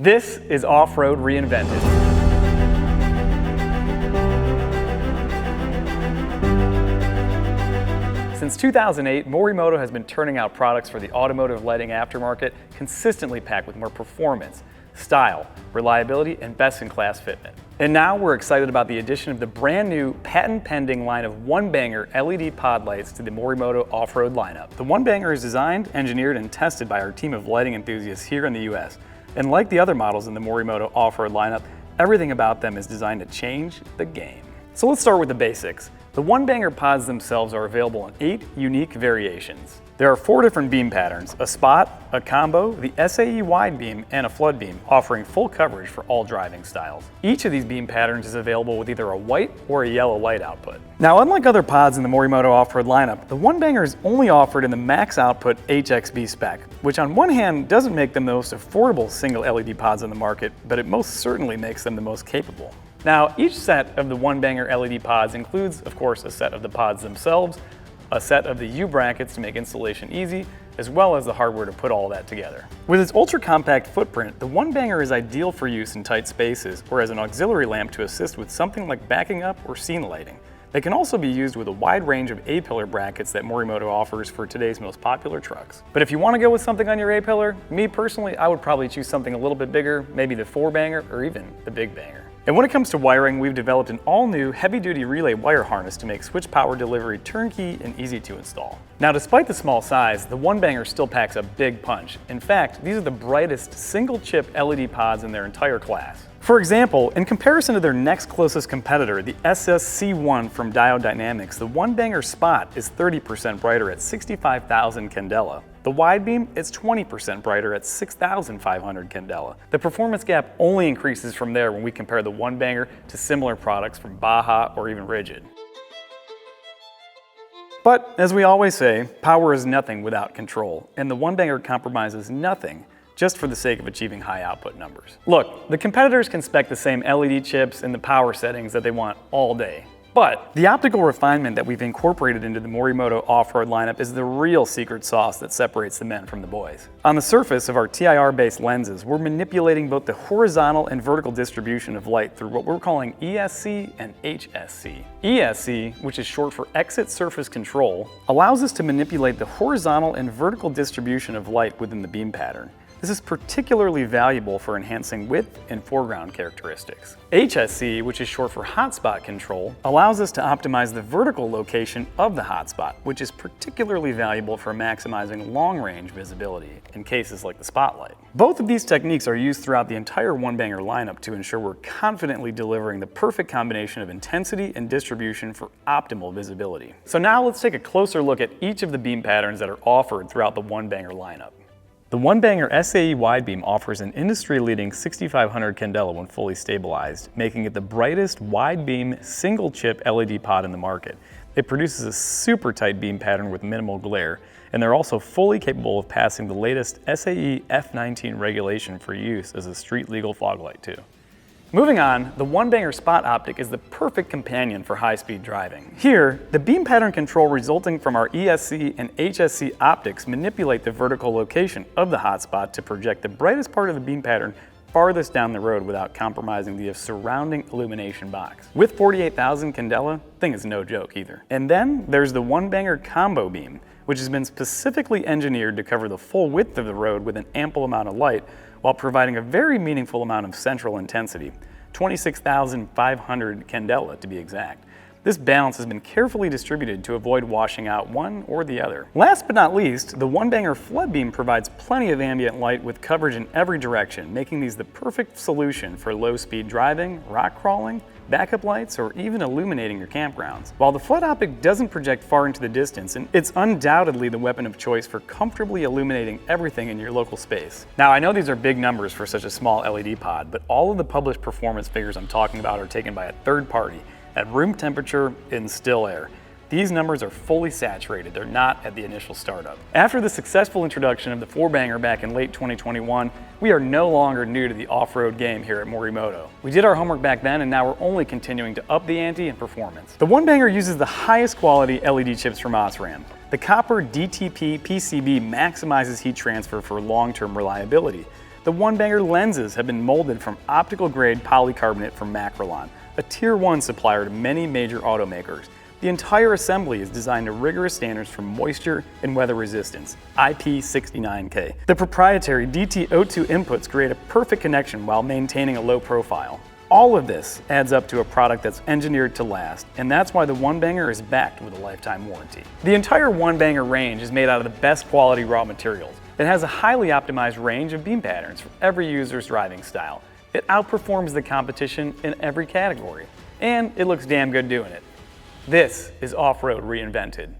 This is Off-Road Reinvented. Since 2008, Morimoto has been turning out products for the automotive lighting aftermarket consistently packed with more performance, style, reliability, and best-in-class fitment. And now we're excited about the addition of the brand new patent-pending line of 1Banger LED pod lights to the Morimoto off-road lineup. The 1Banger is designed, engineered, and tested by our team of lighting enthusiasts here in the US. And like the other models in the Morimoto off-road lineup, everything about them is designed to change the game. So let's start with the basics. The 1Banger pods themselves are available in 8 unique variations. There are 4 different beam patterns: a spot, a combo, the SAE wide beam, and a flood beam, offering full coverage for all driving styles. Each of these beam patterns is available with either a white or a yellow light output. Now, unlike other pods in the Morimoto off-road lineup, the 1Banger is only offered in the max output HXB spec, which on one hand doesn't make them the most affordable single LED pods on the market, but it most certainly makes them the most capable. Now, each set of the 1Banger LED pods includes, of course, a set of the pods themselves, a set of the U-brackets to make installation easy, as well as the hardware to put all that together. With its ultra-compact footprint, the 1Banger is ideal for use in tight spaces or as an auxiliary lamp to assist with something like backing up or scene lighting. They can also be used with a wide range of A-pillar brackets that Morimoto offers for today's most popular trucks. But if you want to go with something on your A-pillar, me personally, I would probably choose something a little bit bigger, maybe the 4Banger or even the Big Banger. And when it comes to wiring, we've developed an all-new heavy-duty relay wire harness to make switch power delivery turnkey and easy to install. Now, despite the small size, the 1Banger still packs a big punch. In fact, these are the brightest single-chip LED pods in their entire class. For example, in comparison to their next closest competitor, the SSC1 from Diode Dynamics, the 1Banger Spot is 30% brighter at 65,000 candela. The wide beam is 20% brighter at 6,500 candela. The performance gap only increases from there when we compare the 1Banger to similar products from Baja or even Rigid. But as we always say, power is nothing without control, and the 1Banger compromises nothing just for the sake of achieving high output numbers. Look, the competitors can spec the same LED chips and the power settings that they want all day. But the optical refinement that we've incorporated into the Morimoto off-road lineup is the real secret sauce that separates the men from the boys. On the surface of our TIR-based lenses, we're manipulating both the horizontal and vertical distribution of light through what we're calling ESC and HSC. ESC, which is short for Exit Surface Control, allows us to manipulate the horizontal and vertical distribution of light within the beam pattern. This is particularly valuable for enhancing width and foreground characteristics. HSC, which is short for hotspot control, allows us to optimize the vertical location of the hotspot, which is particularly valuable for maximizing long-range visibility in cases like the spotlight. Both of these techniques are used throughout the entire 1Banger lineup to ensure we're confidently delivering the perfect combination of intensity and distribution for optimal visibility. So now let's take a closer look at each of the beam patterns that are offered throughout the 1Banger lineup. The 1Banger SAE wide beam offers an industry-leading 6500 candela when fully stabilized, making it the brightest wide beam single chip LED pod in the market. It produces a super tight beam pattern with minimal glare, and they're also fully capable of passing the latest SAE F19 regulation for use as a street legal fog light too. Moving on, the 1Banger Spot Optic is the perfect companion for high-speed driving. Here, the beam pattern control resulting from our ESC and HSC optics manipulate the vertical location of the hotspot to project the brightest part of the beam pattern farthest down the road without compromising the surrounding illumination box. With 48,000 candela, thing is no joke either. And then there's the 1Banger Combo Beam, which has been specifically engineered to cover the full width of the road with an ample amount of light, while providing a very meaningful amount of central intensity, 26,500 candela to be exact. This balance has been carefully distributed to avoid washing out one or the other. Last but not least, the 1Banger Flood Beam provides plenty of ambient light with coverage in every direction, making these the perfect solution for low-speed driving, rock crawling, backup lights, or even illuminating your campgrounds. While the flood optic doesn't project far into the distance, and it's undoubtedly the weapon of choice for comfortably illuminating everything in your local space. Now, I know these are big numbers for such a small LED pod, but all of the published performance figures I'm talking about are taken by a third party at room temperature in still air. These numbers are fully saturated, they're not at the initial startup. After the successful introduction of the 4Banger back in late 2021, we are no longer new to the off-road game here at Morimoto. We did our homework back then, and now we're only continuing to up the ante in performance. The 1Banger uses the highest quality LED chips from Osram. The copper DTP PCB maximizes heat transfer for long-term reliability. The The 1Banger lenses have been molded from optical grade polycarbonate from Macrolon, a Tier 1 supplier to many major automakers. The entire assembly is designed to rigorous standards for moisture and weather resistance, IP69K. The proprietary DT02 inputs create a perfect connection while maintaining a low profile. All of this adds up to a product that's engineered to last, and that's why the 1Banger is backed with a lifetime warranty. The entire 1Banger range is made out of the best quality raw materials. It has a highly optimized range of beam patterns for every user's driving style. It outperforms the competition in every category, and it looks damn good doing it. This is Off-Road Reinvented.